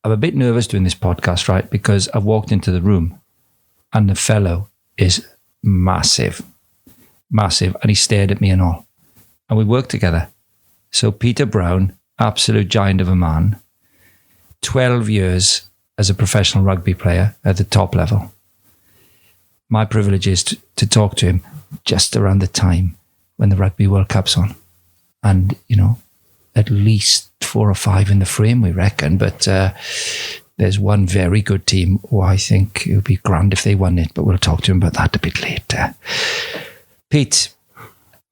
I'm a bit nervous doing this podcast, right? Because I've walked into the room and the fellow is massive, and he stared at me and all. And we worked together. So Peter Browne, absolute giant of a man, 12 years as a professional rugby player at the top level. My privilege is to talk to him just around the time when the Rugby World Cup's on. And, you know, at least 4 or 5 in the frame, we reckon. But there's one very good team who I think it would be grand if they won it. But we'll talk to him about that a bit later. Pete,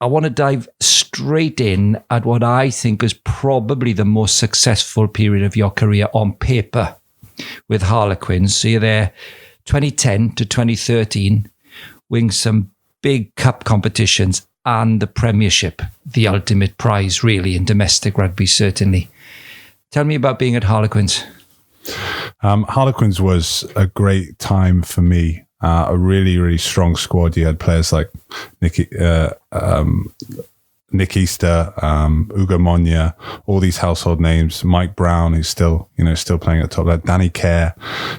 I want to dive straight in at what I think is probably the most successful period of your career on paper with Harlequins. So you're there 2010 to 2013, winning some big cup competitions and the Premiership, the ultimate prize really in domestic rugby, certainly. Tell me about being at Harlequins. Harlequins was a great time for me. A really, really strong squad. You had players like Nick Easter, Ugo Monya, all these household names. Mike Browne, who's still playing at the top. Like Danny Kerr.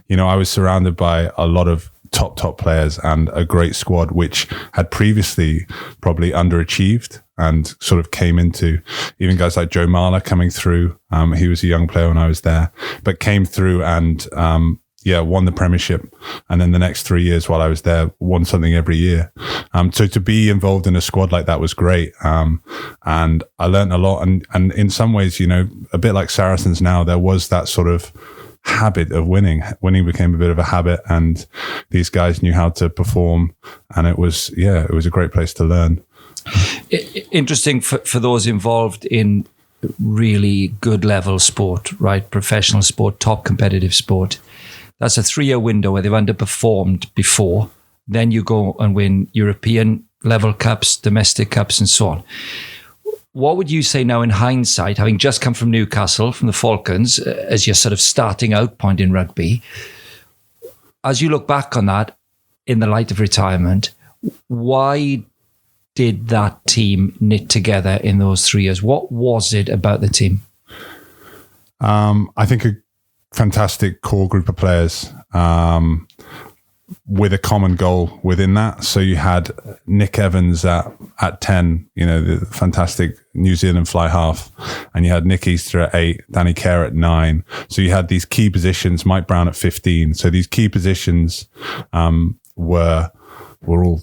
You know, I was surrounded by a lot of top players and a great squad, which had previously probably underachieved and sort of came into even guys like Joe Marler coming through. He was a young player when I was there, but came through and won the Premiership. And then the next 3 years while I was there, won something every year. So to be involved in a squad like that was great. And I learned a lot. And in some ways, you know, a bit like Saracens now, there was that sort of habit of winning. Winning became a bit of a habit, and these guys knew how to perform. And it was a great place to learn. Interesting for those involved in really good level sport, right? Professional sport, top competitive sport. That's a 3-year window where they've underperformed before. Then you go and win European level cups, domestic cups, and so on. What would you say now in hindsight, having just come from Newcastle, from the Falcons, as your sort of starting out point in rugby, as you look back on that in the light of retirement, why did that team knit together in those 3 years? What was it about the team? I think a fantastic core group of players with a common goal within that. So you had Nick Evans at 10, you know, the fantastic New Zealand fly half, and you had Nick Easter at 8, Danny Kerr at 9. So you had these key positions, Mike Browne at 15. So these key positions were all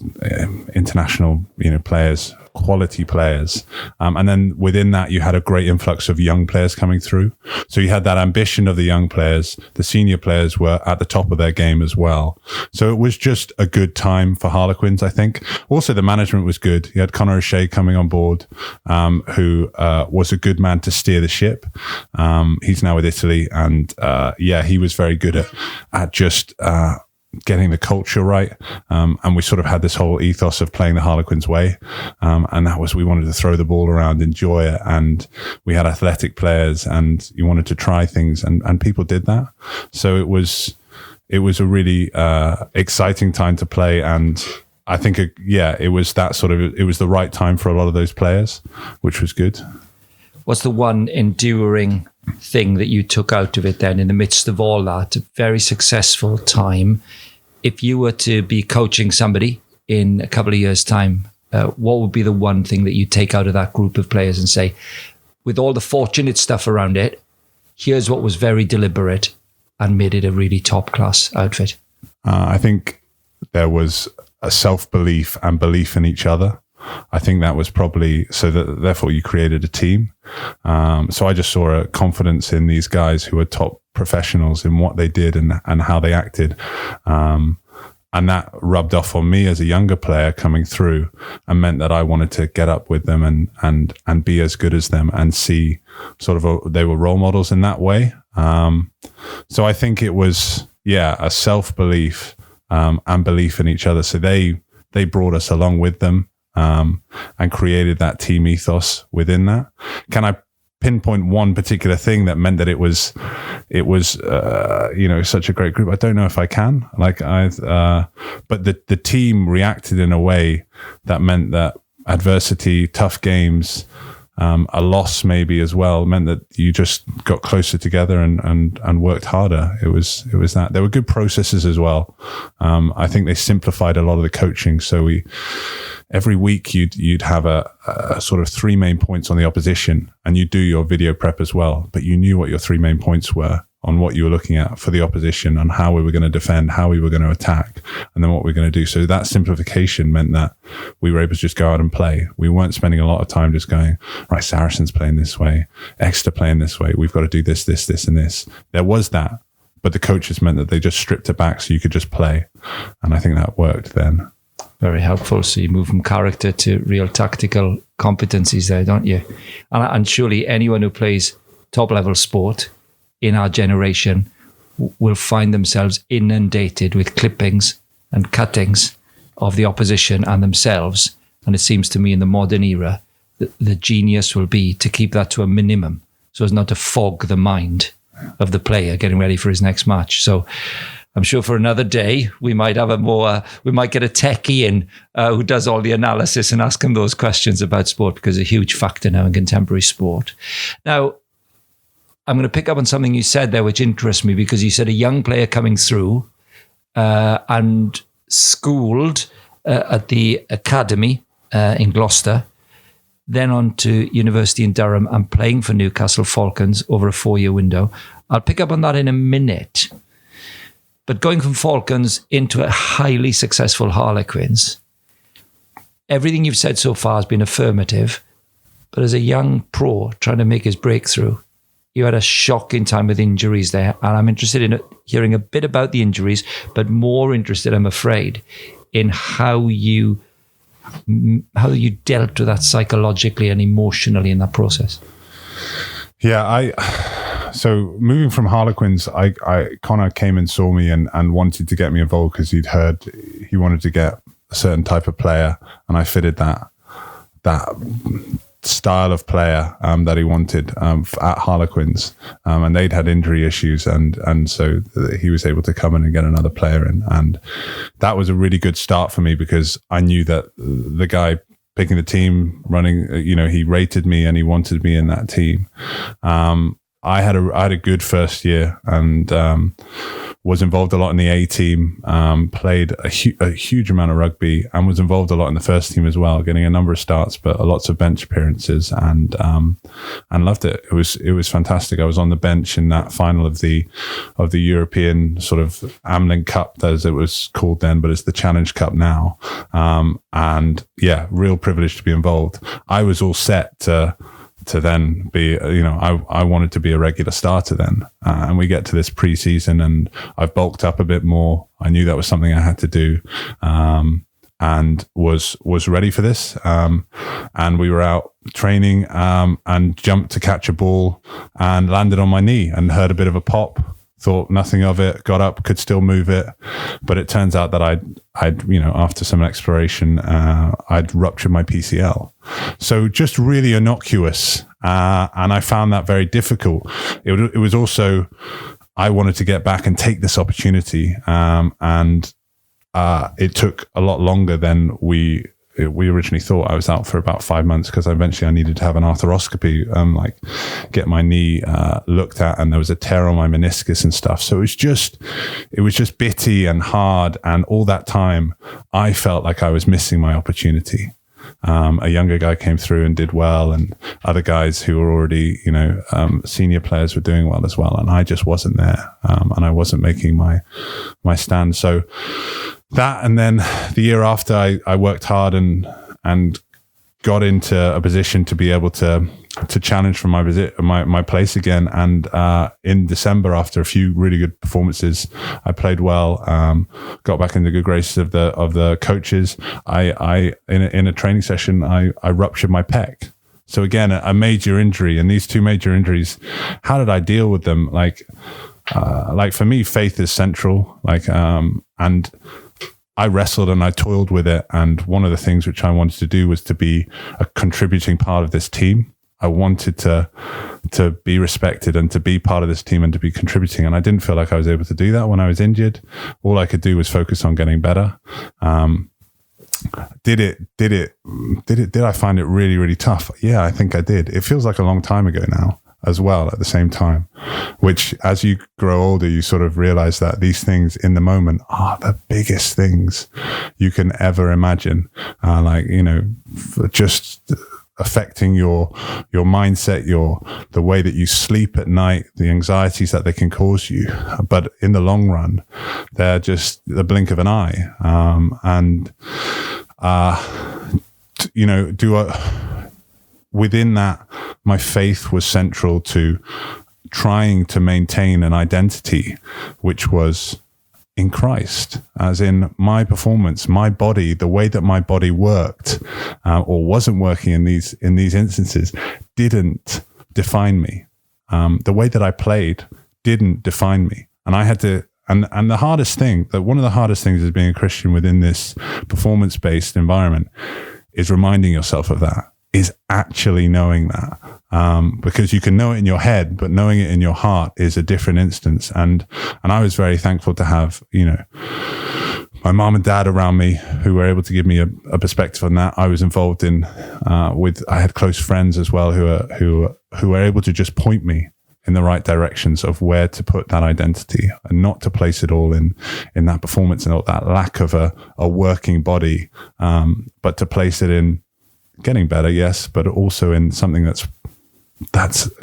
international, you know, players, quality players. And then within that, you had a great influx of young players coming through. So you had that ambition of the young players. The senior players were at the top of their game as well. So it was just a good time for Harlequins, I think. Also, the management was good. You had Conor O'Shea coming on board, who was a good man to steer the ship. He's now with Italy. And he was very good at just getting the culture right. And we sort of had this whole ethos of playing the Harlequins way. And that was, we wanted to throw the ball around, enjoy it. And we had athletic players and you wanted to try things and people did that. So it was a really exciting time to play. And I think, it was that sort of, it was the right time for a lot of those players, which was good. What's the one enduring thing that you took out of it then in the midst of all that? A very successful time. If you were to be coaching somebody in a couple of years' time, what would be the one thing that you take out of that group of players and say, with all the fortunate stuff around it, here's what was very deliberate and made it a really top-class outfit? I think there was a self-belief and belief in each other. I think that was probably, so that therefore you created a team. So I just saw a confidence in these guys who were top professionals in what they did and how they acted. And that rubbed off on me as a younger player coming through and meant that I wanted to get up with them and be as good as them and see sort of they were role models in that way. So I think it was, a self-belief and belief in each other. So they brought us along with them. And created that team ethos within that. Can I pinpoint one particular thing that meant that it was such a great group? I don't know if I can. But the team reacted in a way that meant that adversity, tough games, a loss maybe as well meant that you just got closer together and worked harder. It was that there were good processes as well. I think they simplified a lot of the coaching. So every week you'd have a sort of 3 main points on the opposition, and you do your video prep as well, but you knew what your 3 main points were on what you were looking at for the opposition, on how we were going to defend, how we were going to attack, and then what we were going to do. So that simplification meant that we were able to just go out and play. We weren't spending a lot of time just going, right, Saracens playing this way, Exeter playing this way, we've got to do this, this, this, and this. There was that, but the coaches meant that they just stripped it back so you could just play. And I think that worked then. Very helpful. So you move from character to real tactical competencies there, don't you? And surely anyone who plays top level sport in our generation will find themselves inundated with clippings and cuttings of the opposition and themselves. And it seems to me in the modern era, the genius will be to keep that to a minimum so as not to fog the mind of the player getting ready for his next match. So I'm sure for another day, we might have we might get a techie in who does all the analysis and ask him those questions about sport, because it's a huge factor now in contemporary sport. Now, I'm going to pick up on something you said there, which interests me, because you said a young player coming through and schooled at the academy in Gloucester, then on to university in Durham and playing for Newcastle Falcons over a 4-year window. I'll pick up on that in a minute. But going from Falcons into a highly successful Harlequins, everything you've said so far has been affirmative. But as a young pro trying to make his breakthrough, you had a shocking time with injuries there. And I'm interested in hearing a bit about the injuries, but more interested, I'm afraid, in how you dealt with that psychologically and emotionally in that process. Yeah, so moving from Harlequins, Connor came and saw me and wanted to get me involved because he'd heard he wanted to get a certain type of player, and I fitted that style of player that he wanted at Harlequins, and they'd had injury issues, and so he was able to come in and get another player in, and that was a really good start for me because I knew that the guy picking the team, running, he rated me and he wanted me in that team. I had a good first year and was involved a lot in the A team, played a huge amount of rugby and was involved a lot in the first team as well, getting a number of starts, but lots of bench appearances and loved it. It was fantastic. I was on the bench in that final of the European sort of Amlin Cup, as it was called then, but it's the Challenge Cup now. And yeah, real privilege to be involved. I was all set to then be, I wanted to be a regular starter then. And we get to this pre-season and I've bulked up a bit more. I knew that was something I had to do, and was ready for this. And we were out training, and jumped to catch a ball and landed on my knee and heard a bit of a pop. Thought nothing of it, got up, could still move it. But it turns out that I'd after some exploration, I'd ruptured my PCL. So just really innocuous. And I found that very difficult. It was also, I wanted to get back and take this opportunity. And it took a lot longer than we originally thought. I was out for about 5 months because eventually I needed to have an arthroscopy, get my knee looked at, and there was a tear on my meniscus and stuff. So it was just bitty and hard, and all that time I felt like I was missing my opportunity. A younger guy came through and did well, and other guys who were already, senior players were doing well as well, and I just wasn't there, and I wasn't making my stand. So that, and then the year after, I worked hard and got into a position to be able to challenge for my place again. And in December, after a few really good performances, I played well, got back into good graces of the coaches. I in a training session, I ruptured my pec. So again, a major injury, and these two major injuries, how did I deal with them? Like for me, faith is central. And I wrestled and I toiled with it. And one of the things which I wanted to do was to be a contributing part of this team. I wanted to be respected and to be part of this team and to be contributing. And I didn't feel like I was able to do that when I was injured. All I could do was focus on getting better. Did I find it really, really tough? Yeah, I think I did. It feels like a long time ago now as well at the same time, which as you grow older, you sort of realize that these things in the moment are the biggest things you can ever imagine. Just affecting your mindset, the way that you sleep at night, the anxieties that they can cause you. But in the long run, they're just the blink of an eye. Within that, my faith was central to trying to maintain an identity, which was in Christ, as in my performance, my body, the way that my body worked or wasn't working in these instances didn't define me. The way that I played didn't define me. And I had to, and the hardest thing, one of the hardest things as being a Christian within this performance-based environment is reminding yourself of that, is actually knowing that. Because you can know it in your head, but knowing it in your heart is a different instance. And I was very thankful to have, my mom and dad around me who were able to give me a perspective on that. I was involved in, I had close friends as well who were able to just point me in the right directions of where to put that identity and not to place it all in that performance and all that lack of a working body, but to place it in getting better, yes, but also in something that's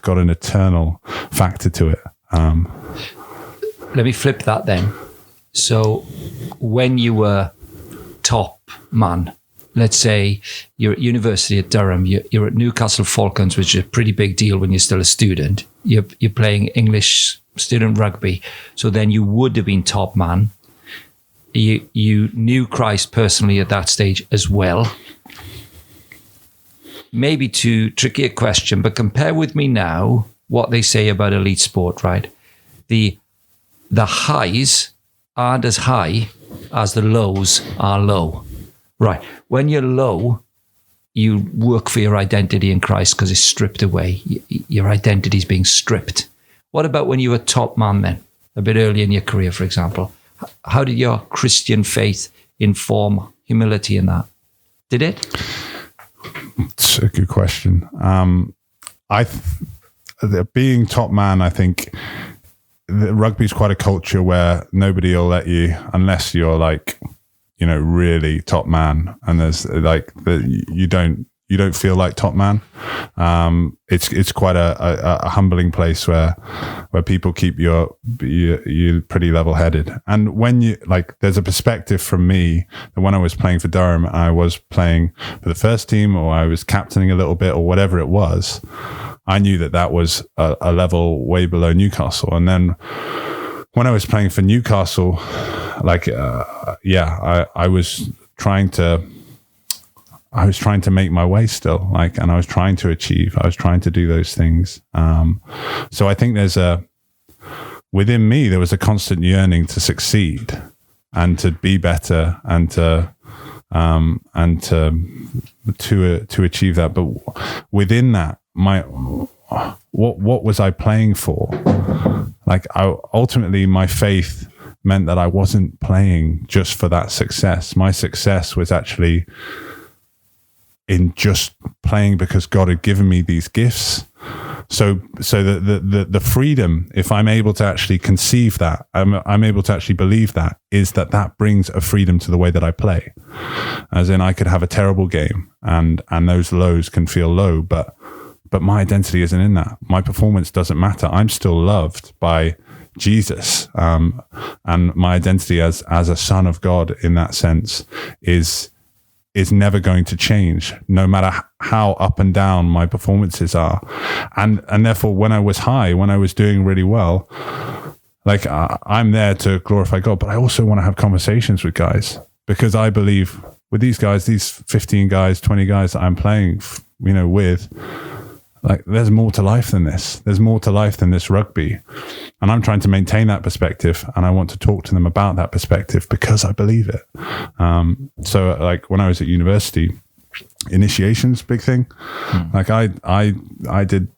got an eternal factor to it. Let me flip that then. So when you were top man, let's say you're at university at Durham, you're at Newcastle Falcons, which is a pretty big deal when you're still a student. You're playing English student rugby. So then you would have been top man. You knew Christ personally at that stage as well. Maybe too tricky a question, but compare with me now what they say about elite sport, right? The highs aren't as high as the lows are low, right? When you're low, you work for your identity in Christ because it's stripped away. Your identity is being stripped. What about when you were top man then, a bit early in your career, for example? How did your Christian faith inform humility in that? Did it? It's a good question. Being top man, I think rugby is quite a culture where nobody will let you unless you're really top man, and there's you don't feel like top man. It's quite a humbling place where people keep you pretty level headed. And when you there's a perspective from me that when I was playing for Durham, I was playing for the first team, or I was captaining a little bit, or whatever it was. I knew that was a level way below Newcastle. And then when I was playing for Newcastle, I was trying to make my way still, and I was trying to achieve. I was trying to do those things. So I think within me, there was a constant yearning to succeed and to be better and to achieve that. But within that, what was I playing for? Ultimately, my faith meant that I wasn't playing just for that success. My success was actually in just playing because God had given me these gifts. So the freedom, if I'm able to actually conceive that, I'm able to actually believe that, is that brings a freedom to the way that I play. As in, I could have a terrible game and those lows can feel low, but my identity isn't in that. My performance doesn't matter. I'm still loved by Jesus, and my identity as a son of God in that sense is never going to change, no matter how up and down my performances are. And therefore, when I was high, when I was doing really well, I'm there to glorify God, but I also want to have conversations with guys, because I believe with these guys, these 15 guys, 20 guys that I'm playing, with, there's more to life than this. There's more to life than this rugby. And I'm trying to maintain that perspective, and I want to talk to them about that perspective because I believe it. So when I was at university, initiations, big thing. I did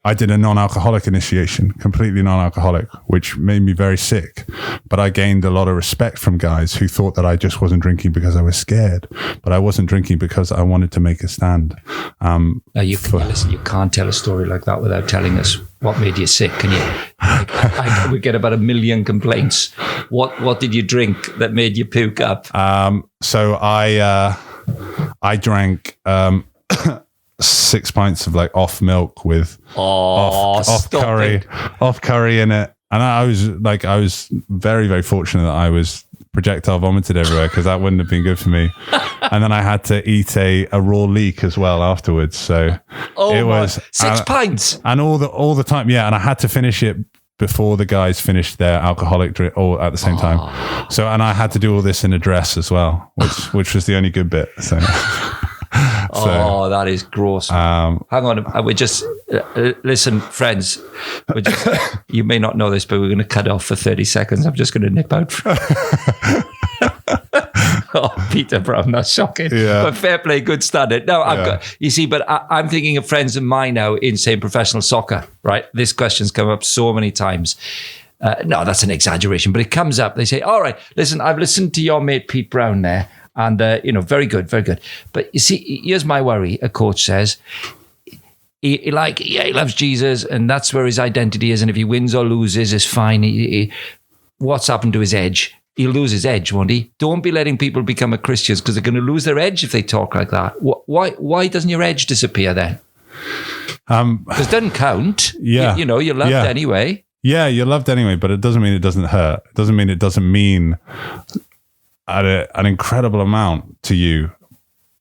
I did a non-alcoholic initiation, completely non-alcoholic, which made me very sick. But I gained a lot of respect from guys who thought that I just wasn't drinking because I was scared. But I wasn't drinking because I wanted to make a stand. Now listen, you can't tell a story like that without telling us what made you sick. Can you? We get about 1 million complaints. What did you drink that made you puke up? So I drank 6 pints of like off milk with off curry in it, and I was very, very fortunate that I was projectile vomited everywhere, because that wouldn't have been good for me. And then I had to eat a raw leek as well afterwards. So it was 6 pints and all the time. Yeah, and I had to finish it before the guys finished their alcoholic drink, all at the same time. So, and I had to do all this in a dress as well, which was the only good bit. So. That is gross. Hang on, we just listen, friends. You may not know this, but we're going to cut off for 30 seconds. I'm just going to nip out. Peter Browne, that's shocking. Yeah. But fair play, good standard. No, you see, but I'm thinking of friends of mine now in, say, professional soccer, right? This question's come up so many times. No, that's an exaggeration, but it comes up. They say, all right, listen, I've listened to your mate Pete Browne there. And, very good, very good. But you see, here's my worry. A coach says, he loves Jesus, and that's where his identity is. And if he wins or loses, it's fine. What's happened to his edge? He'll lose his edge, won't he? Don't be letting people become a Christian, because they're going to lose their edge if they talk like that. Why doesn't your edge disappear then? Because it doesn't count. Yeah. You're loved anyway. Yeah, you're loved anyway, but it doesn't mean it doesn't hurt. It doesn't mean an incredible amount to you,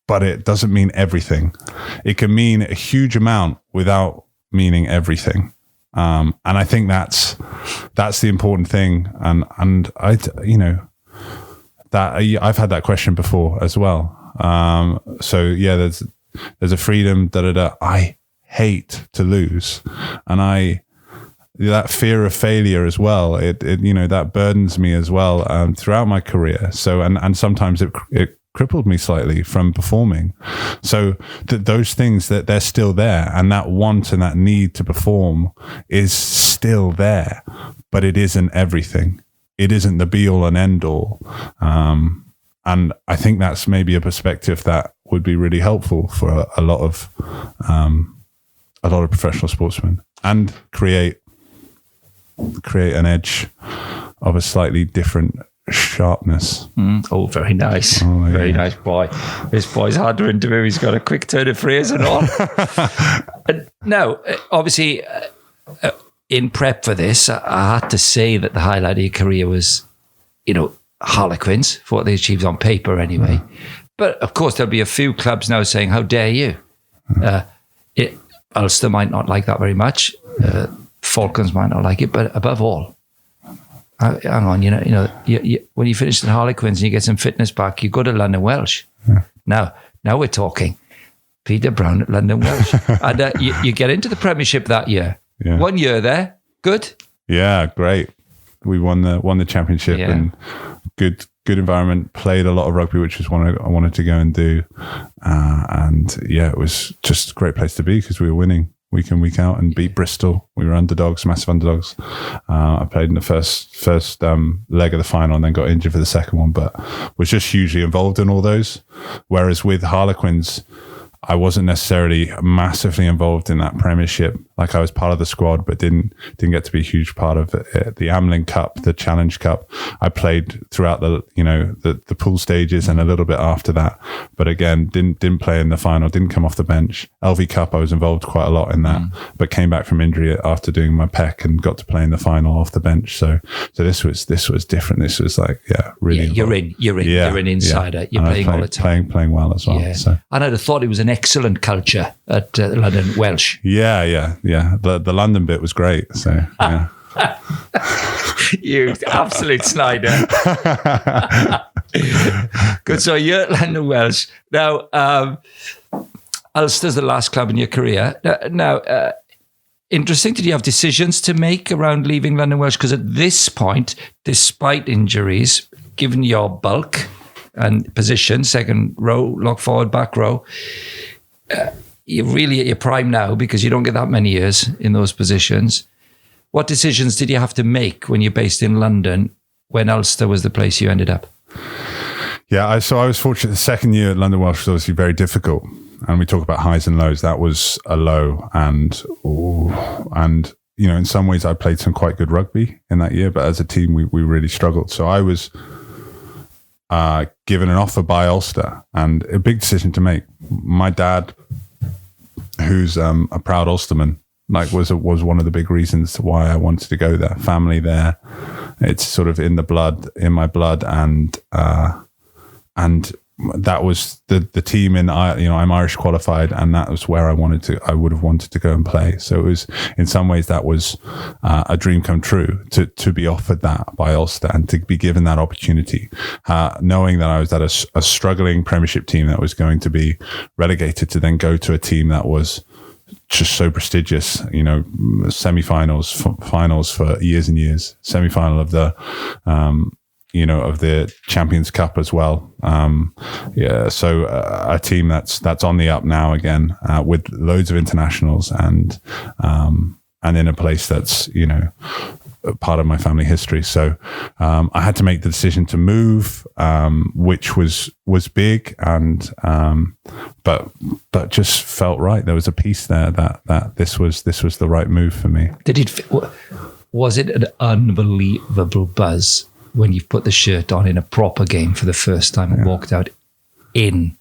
but it doesn't mean everything. It can mean a huge amount without meaning everything. And I think that's the important thing. And I've had that question before as well. So yeah, there's a freedom that I hate to lose. And that fear of failure as well, it that burdens me as well throughout my career. So and sometimes it crippled me slightly from performing. So those things, that they're still there, and that want and that need to perform is still there, but it isn't everything. It isn't the be all and end all. And I think that's maybe a perspective that would be really helpful for a lot of professional sportsmen, and create an edge of a slightly different sharpness. Very nice. Very nice boy. This boy's hard to interview. He's got a quick turn of phrase and all. Now, obviously, in prep for this, I had to say that the highlight of your career was, Harlequins, for what they achieved on paper anyway. But of course, there'll be a few clubs now saying, how dare you? Ulster might not like that very much. Falcons might not like it, but above all, hang on, when you finish the Harlequins and you get some fitness back, you go to London Welsh. Now we're talking. Peter Browne at London Welsh. And you get into the Premiership that year. 1 year there. Good? Yeah, great. We won the championship, and good environment. Played a lot of rugby, which was one I wanted to go and do. It was just a great place to be, because we were winning week in, week out, and beat Bristol. We were underdogs, massive underdogs. I played in the first leg of the final, and then got injured for the second one, but was just hugely involved in all those. Whereas with Harlequins, I wasn't necessarily massively involved in that Premiership. Like, I was part of the squad, but didn't get to be a huge part of it. The Amlin Cup, the Challenge Cup, I played throughout the pool stages and a little bit after that. But again, didn't play in the final, didn't come off the bench. LV Cup, I was involved quite a lot in that, but came back from injury after doing my PEC and got to play in the final off the bench. So this was different. This was like, really. You're an insider. You're playing all the time. Playing well as well. Yeah. So. And I'd have thought it was an excellent culture at London Welsh. Yeah. The London bit was great. So yeah. You absolute Snyder. Good. So you're at London Welsh now. Ulster's the last club in your career. Now, interesting. Did you have decisions to make around leaving London Welsh? Because at this point, despite injuries, given your bulk and position, second row, lock forward, back row, you're really at your prime now because you don't get that many years in those positions. What decisions did you have to make when you're based in London when Ulster was the place you ended up? Yeah, I was fortunate. The second year at London Welsh was obviously very difficult. And we talk about highs and lows. That was a low. And in some ways I played some quite good rugby in that year, but as a team, we really struggled. So I was given an offer by Ulster, and a big decision to make. My dad, who's a proud Ulsterman, was one of the big reasons why I wanted to go there. Family there, it's sort of in my blood, and that was the team I'm Irish qualified, and that was where I would have wanted to go and play. So it was, in some ways, that was a dream come true to be offered that by Ulster and to be given that opportunity, knowing that I was at a struggling Premiership team that was going to be relegated, to then go to a team that was just so prestigious, semi-finals, finals for years and years, semi-final of the of the Champions Cup as well. So a team that's on the up now again, with loads of internationals, and in a place that's part of my family history. So I had to make the decision to move, which was big, and but just felt right. There was a piece there that this was the right move for me. Was it an unbelievable buzz when you put the shirt on in a proper game for the first time and walked out in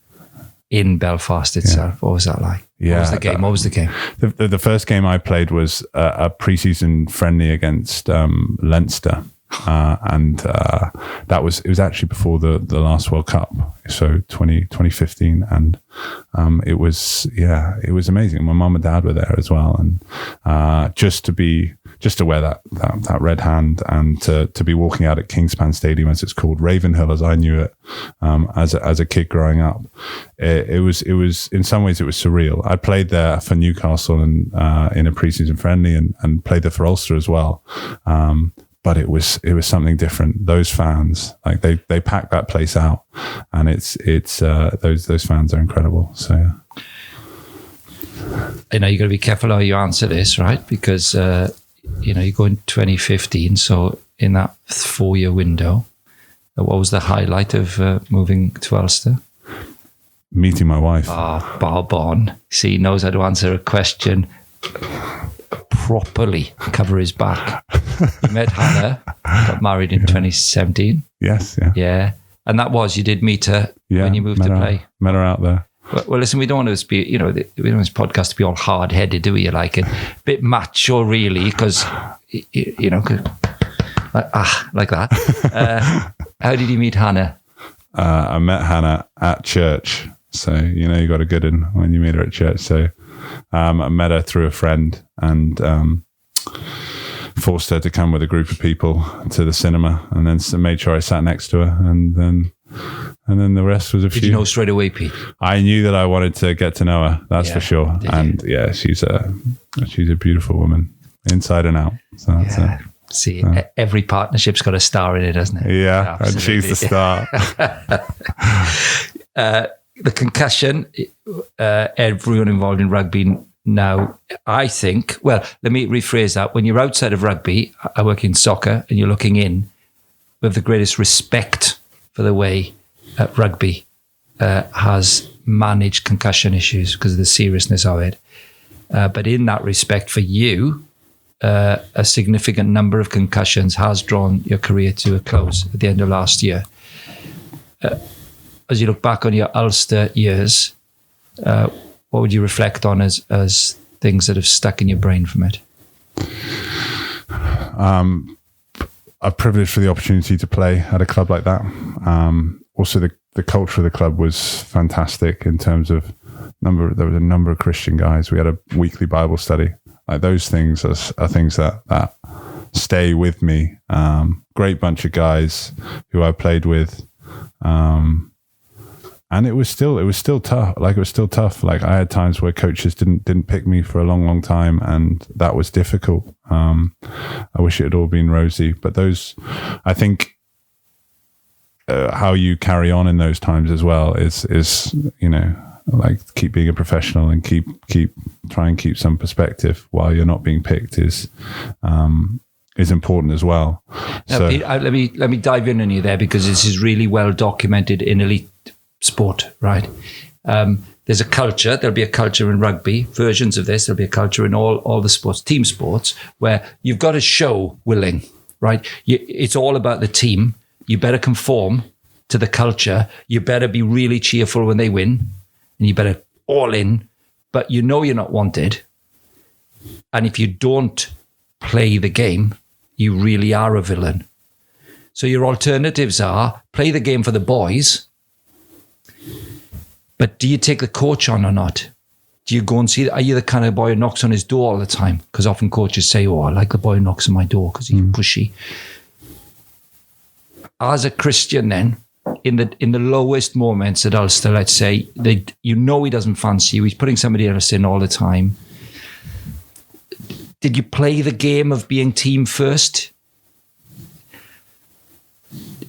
Belfast itself? Yeah. What was that like? Yeah. What was the game? The first game I played was a pre-season friendly against Leinster. It was actually before the last World Cup, so 2015, and it was amazing. My mum and dad were there as well, and just to wear that red hand, and to be walking out at Kingspan Stadium, as it's called, Ravenhill as I knew it, as a kid growing up, it was in some ways it was surreal. I played there for Newcastle and in a pre-season friendly, and played there for Ulster as well. But it was something different. Those fans, like they packed that place out, and it's those fans are incredible. So yeah. I know you got to be careful how you answer this, right? Because you go in 2015, so in that 4-year window, what was the highlight of moving to Ulster? Meeting my wife. Barbon. See, he knows how to answer a question properly, cover his back. You met Hannah, got married in 2017. Yes, yeah. Yeah. And you did meet her when you moved to play. Met her out there. Well, listen, we don't want to be, we don't want this podcast to be all hard-headed, do we? Like a bit macho, really, because, like that. How did you meet Hannah? I met Hannah at church. So, you got a good one when you meet her at church. So I met her through a friend, and forced her to come with a group of people to the cinema, and then made sure I sat next to her, and then the rest was a few. Did you know straight away, Pete? I knew that I wanted to get to know her. That's for sure. And she's a beautiful woman, inside and out. So that's it. See, every partnership's got a star in it, doesn't it? Yeah, and she's the star. The concussion, everyone involved in rugby now, I think, well, let me rephrase that. When you're outside of rugby, I work in soccer, and you're looking in, we have the greatest respect for the way rugby has managed concussion issues because of the seriousness of it. But in that respect, for you, a significant number of concussions has drawn your career to a close at the end of last year. As you look back on your Ulster years, what would you reflect on as things that have stuck in your brain from it? A privilege for the opportunity to play at a club like that. Also, the culture of the club was fantastic in terms of there was a number of Christian guys. We had a weekly Bible study. Like, those things are things that stay with me. Great bunch of guys who I played with. And it was still tough. Like, it was still tough. Like, I had times where coaches didn't pick me for a long, long time, and that was difficult. I wish it had all been rosy, but I think, how you carry on in those times as well is like keep being a professional and try and keep some perspective while you're not being picked is important as well. Now, So Pete, let me dive in on you there, because this is really well documented in elite sport, right? There's a culture. There'll be a culture in rugby, versions of this. There'll be a culture in all the sports, team sports, where you've got to show willing, right? It's all about the team. You better conform to the culture. You better be really cheerful when they win, and you better all in, but you know you're not wanted. And if you don't play the game, you really are a villain. So your alternatives are play the game for the boys, but do you take the coach on or not? Do you go and see, are you the kind of boy who knocks on his door all the time? Because often coaches say, oh, I like the boy who knocks on my door because he's pushy. As a Christian then, in the lowest moments at Ulster, let's say, he doesn't fancy you, he's putting somebody else in all the time. Did you play the game of being team first?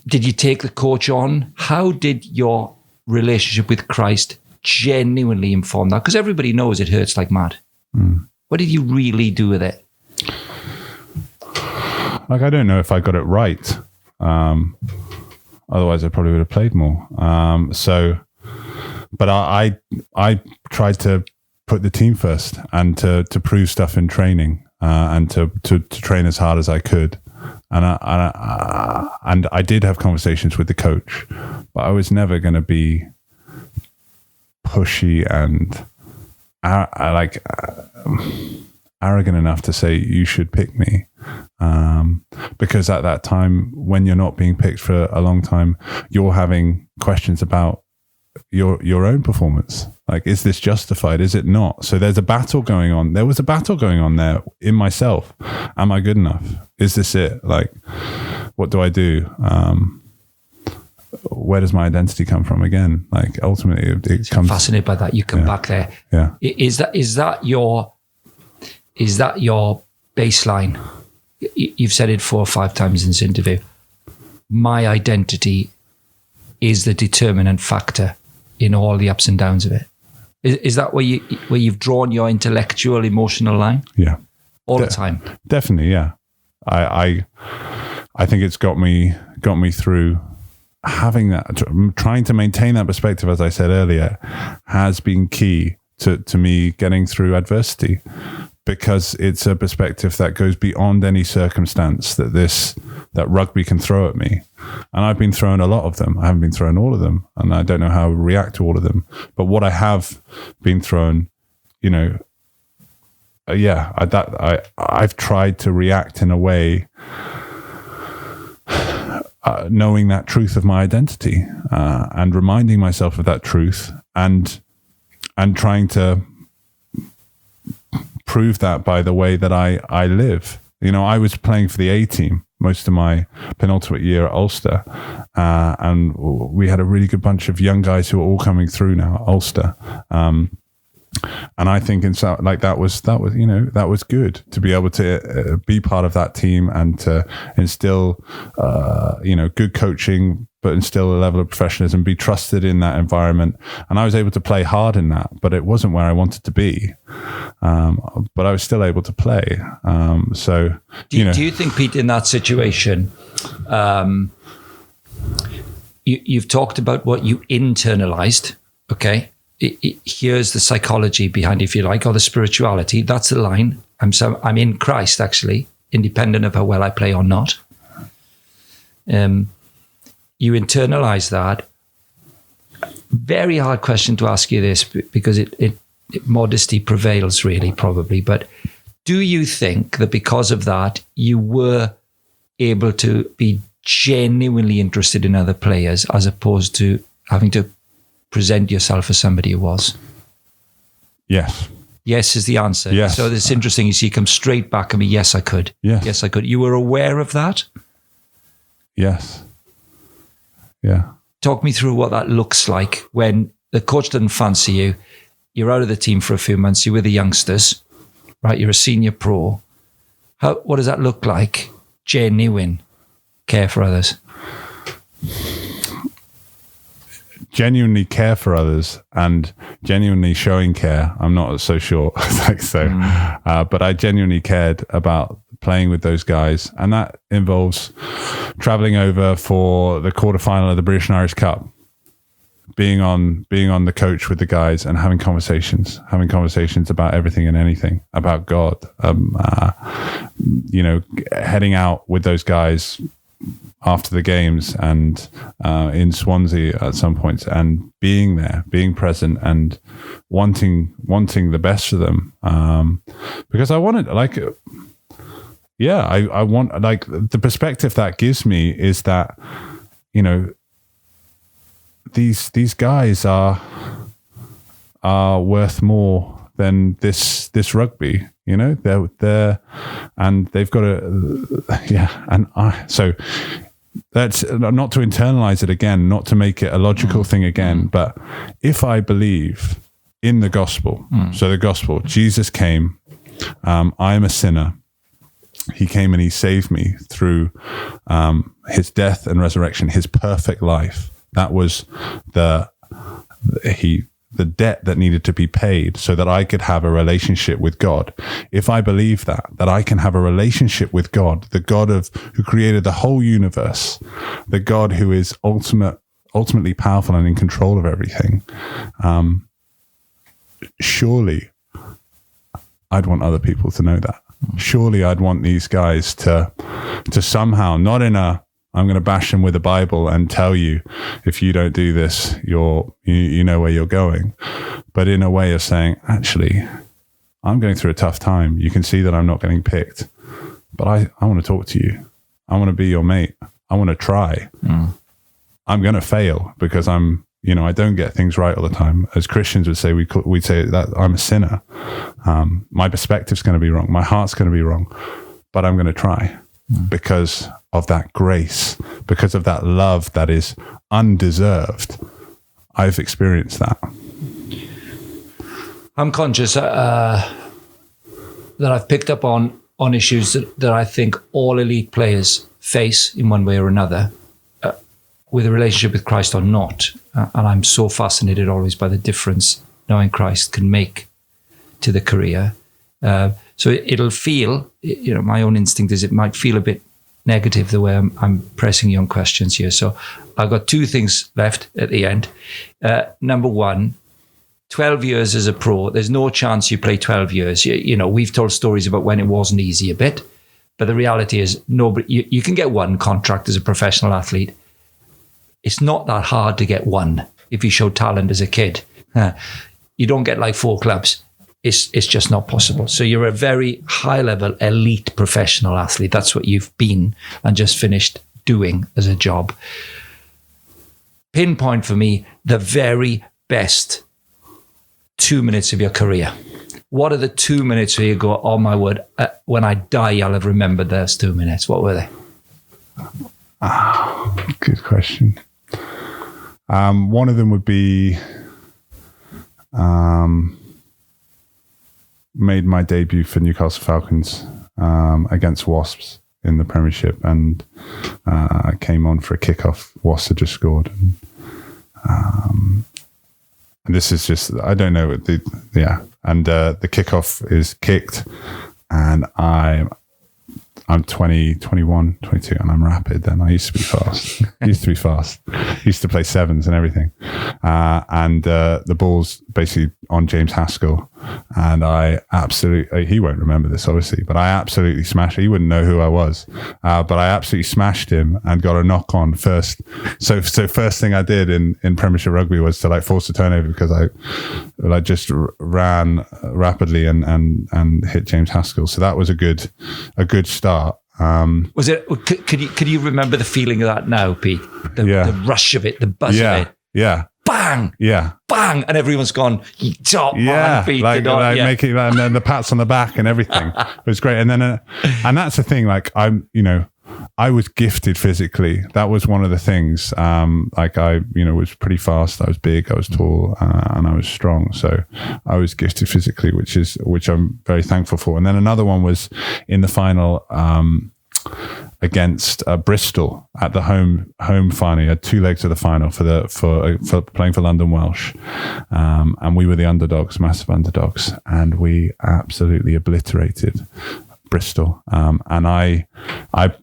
Did you take the coach on? How did your relationship with Christ genuinely inform that? Because everybody knows it hurts like mad. What did you really do with it? like, I don't know if I got it right. Otherwise I probably would have played more. But I tried to put the team first and to prove stuff in training, and to train as hard as I could. And I did have conversations with the coach, but I was never going to be pushy and arrogant enough to say you should pick me. Because at that time, when you're not being picked for a long time, you're having questions about your own performance. Like, is this justified? Is it not? So there's a battle going on. There was a battle going on there in myself. Am I good enough? Is this it? Like, what do I do? Where does my identity come from again? Like, ultimately it comes. I'm fascinated by that. You come back there. Yeah. Is that your baseline? You've said it 4 or 5 times in this interview. My identity is the determinant factor in all the ups and downs of it. Is that where you've drawn your intellectual, emotional line? Yeah. All the time. Definitely, yeah. I think it's got me through having that, trying to maintain that perspective, as I said earlier, has been key to me getting through adversity, because it's a perspective that goes beyond any circumstance that rugby can throw at me. And I've been thrown a lot of them. I haven't been thrown all of them, and I don't know how to react to all of them. But what I have been thrown, I've tried to react in a way, knowing that truth of my identity, and reminding myself of that truth, and trying to prove that by the way that I live. I was playing for the A team most of my penultimate year at Ulster, and we had a really good bunch of young guys who are all coming through now at Ulster. And I think that was good to be able to be part of that team and to instill, good coaching, but instill a level of professionalism, be trusted in that environment. And I was able to play hard in that, but it wasn't where I wanted to be. But I was still able to play. Do you think, Pete, in that situation, you've talked about what you internalized, okay? Here's the psychology behind, if you like, or the spirituality. That's the line. I'm in Christ, actually, independent of how well I play or not. You internalize that. Very hard question to ask you this, because it modesty prevails, really, probably. But do you think that because of that, you were able to be genuinely interested in other players, as opposed to having to present yourself as somebody who was? Yes. Yes is the answer. Yes. So it's interesting. You see, come straight back at me. Yes, I could. Yes. Yes, I could. You were aware of that? Yes. Yeah. Talk me through what that looks like when the coach doesn't fancy you. You're out of the team for a few months. You're with the youngsters, right? You're a senior pro. What does that look like? Genuine care for others. genuinely care for others and genuinely showing care. I'm not so sure, but I genuinely cared about playing with those guys, and that involves traveling over for the quarterfinal of the British and Irish Cup, being on the coach with the guys and having conversations about everything and anything, about God, heading out with those guys after the games and in Swansea at some point, and being there, being present, and wanting the best for them, because I wanted, I want, like, the perspective that gives me is that, these guys are worth more than this rugby. They're and they've got so that's not to internalize it again, not to make it a logical thing again, but if I believe in the gospel, so the gospel, Jesus came, I am a sinner, he came and he saved me through his death and resurrection, his perfect life. That was the debt that needed to be paid so that I could have a relationship with God. If I believe that I can have a relationship with God, the God who created the whole universe, the God who is ultimately powerful and in control of everything, surely I'd want other people to know that. Surely I'd want these guys to somehow, not in a, I'm going to bash them with the Bible and tell you, if you don't do this, you know where you're going. But in a way of saying, actually, I'm going through a tough time. You can see that I'm not getting picked, but I want to talk to you. I want to be your mate. I want to try. I'm going to fail because I don't get things right all the time. As Christians would say, we'd say that I'm a sinner. My perspective's going to be wrong. My heart's going to be wrong, but I'm going to try because of that grace, because of that love that is undeserved. I've experienced that. I'm conscious that I've picked up on issues that I think all elite players face in one way or another, with a relationship with Christ or not. And I'm so fascinated always by the difference knowing Christ can make to the career. So it'll feel, my own instinct is it might feel a bit negative the way I'm pressing you on questions here. So I've got two things left at the end. Number one, 12 years as a pro, there's no chance you play 12 years. We've told stories about when it wasn't easy a bit, but the reality is you can get one contract as a professional athlete. It's not that hard to get one if you show talent as a kid. You don't get like 4 clubs. It's just not possible. So you're a very high-level, elite professional athlete. That's what you've been and just finished doing as a job. Pinpoint for me the very best 2 minutes of your career. What are the 2 minutes where you go, oh my word, when I die, I'll have remembered those 2 minutes? What were they? Good question. One of them would be made my debut for Newcastle Falcons against Wasps in the Premiership, and I came on for a kickoff. Wasps had just scored. And this is just, I don't know. And the kickoff is kicked, and I'm 20, 21, 22, and I'm rapid then. I used to be fast. Used to play sevens and everything. And the ball's basically on James Haskell. And I absolutely, he won't remember this obviously, but I absolutely smashed him. He wouldn't know who I was. But I absolutely smashed him and got a knock on first. So first thing I did in Premiership Rugby was to force a turnover because I just ran rapidly and hit James Haskell. So that was a good start. Was it? Could you remember the feeling of that now, Pete? The rush of it, the buzz of it. Yeah. Bang. Yeah. Bang, and everyone's gone. Top man, Pete. Making and then the pats on the back and everything. It was great. And then and that's the thing. I was gifted physically. That was one of the things. I was pretty fast. I was big. I was tall, and I was strong. So I was gifted physically, which I'm very thankful for. And then another one was in the final against Bristol at the home final. You had 2 legs of the final for playing for London Welsh, and we were the underdogs, massive underdogs, and we absolutely obliterated Bristol. And I had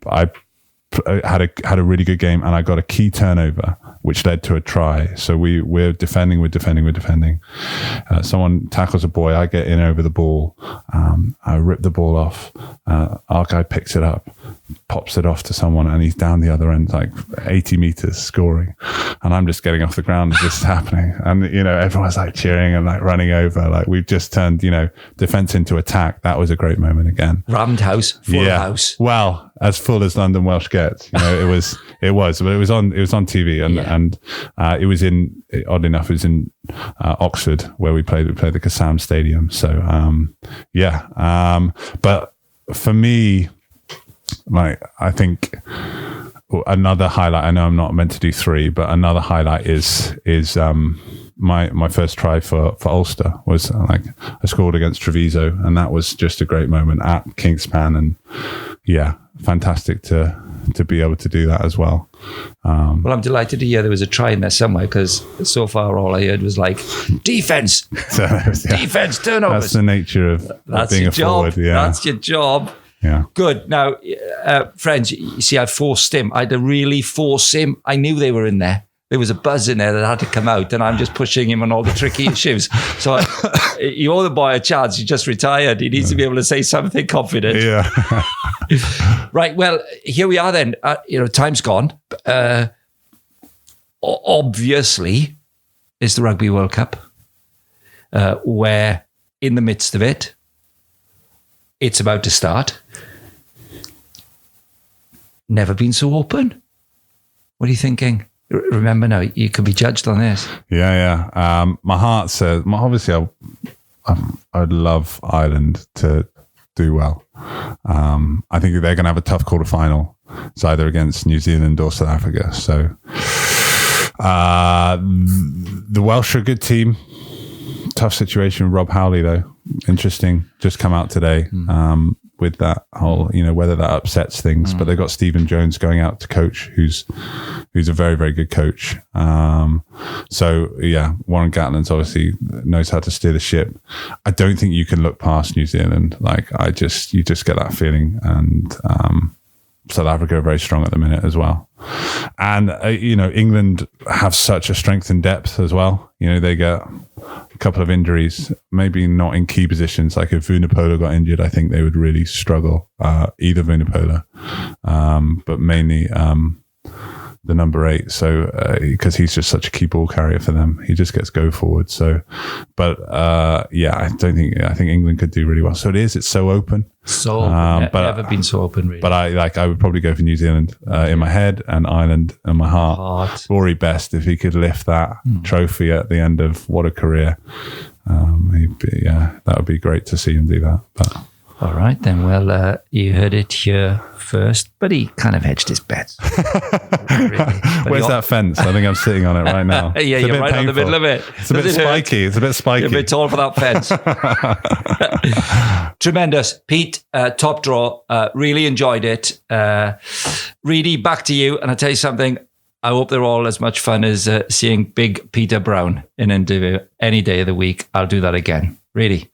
a really good game, and I got a key turnover which led to a try. So we're defending. Someone tackles a boy, I get in over the ball, I rip the ball off, our guy picks it up, pops it off to someone, and he's down the other end, like 80 meters, scoring, and I'm just getting off the ground as this is happening, and everyone's like cheering and like running over, like we've just turned defense into attack. That was a great moment again. Rammed house, full house. Well, as full as London Welsh gets, it was, but it was on TV, and it was oddly enough, it was in Oxford where we played the Kassam Stadium. So but for me, like, I think another highlight, I know I'm not meant to do 3, but another highlight is my first try for Ulster was like I scored against Treviso, and that was just a great moment at Kingspan, and fantastic to be able to do that as well. Well, I'm delighted to hear there was a try in there somewhere, because so far all I heard was like defense, defense, turnovers. That's the nature of being a forward. Yeah, that's your job. Yeah. Good. Now, friends, you see, I forced him. I had to really force him. I knew they were in there. There was a buzz in there that had to come out, and I'm just pushing him on all the tricky issues. So you owe the boy a chance. He just retired. He needs to be able to say something confident. Yeah. Right. Well, here we are then. Time's gone. Obviously, it's the Rugby World Cup, where in the midst of it, it's about to start. Never been so open. What are you thinking? Remember now, you could be judged on this. Yeah. My heart says, obviously, I'd love Ireland to do well. I think they're going to have a tough quarterfinal. It's either against New Zealand or South Africa. So the Welsh are a good team. Tough situation. Rob Howley, though, interesting. Just come out today with that whole, whether that upsets things. But they've got Stephen Jones going out to coach, who's a very, very good coach. Warren Gatland's obviously knows how to steer the ship. I don't think you can look past New Zealand. Like you just get that feeling, and South Africa are very strong at the minute as well. And England have such a strength and depth as well. They get a couple of injuries, maybe not in key positions. Like if Vunipola got injured, I think they would really struggle. Either Vunipola, but mainly the number 8. So because he's just such a key ball carrier for them, he just gets go forward. So, but I think England could do really well. So it's so open. So open. Never been so open, really. But I would probably go for New Zealand in my head, and Ireland in my heart. Rory Best, if he could lift that trophy at the end of what a career, that would be great to see him do that. But all right, then. Well, you heard it here first, but he kind of hedged his bets. Really. Where's that fence? I think I'm sitting on it right now. Yeah, you're right painful. On the middle of it. It's a bit spiky. It's a bit spiky. You're a bit tall for that fence. Tremendous. Pete, top draw. Really enjoyed it. Reedy, back to you. And I'll tell you something. I hope they're all as much fun as seeing big Peter Browne in an interview any day of the week. I'll do that again. Reedy.